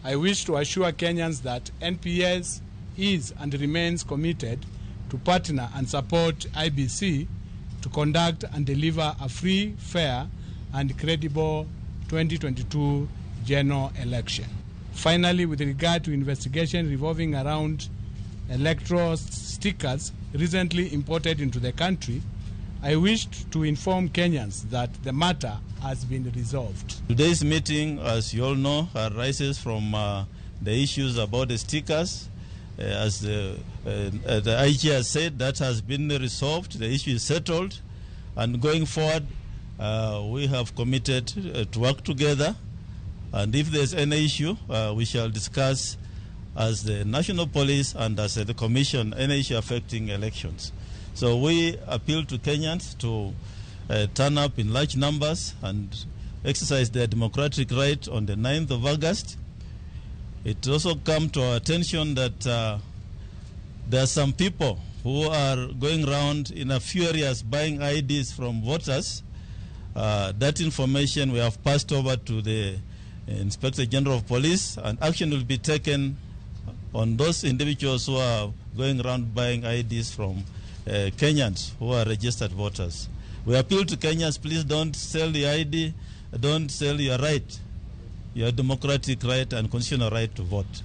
I wish to assure Kenyans that NPS is and remains committed to partner and support IEBC to conduct and deliver a free, fair, and credible 2022 general election. Finally, with regard to investigation revolving around electoral stickers recently imported into the country, I wish to inform Kenyans that the matter has been resolved. Today's meeting, as you all know, arises from the issues about the stickers. As the IG has said, that has been resolved. The issue is settled. And going forward, we have committed to work together. And if there's any issue, we shall discuss as the National Police and as the Commission any issue affecting elections. So we appeal to Kenyans to turn up in large numbers and exercise their democratic right on the 9th of August. It also come to our attention that there are some people who are going around in a few areas buying IDs from voters. That information we have passed over to the Inspector General of Police, and action will be taken on those individuals who are going around buying IDs from Kenyans who are registered voters. We appeal to Kenyans, please don't sell the ID, don't sell your right, your democratic right and constitutional right to vote.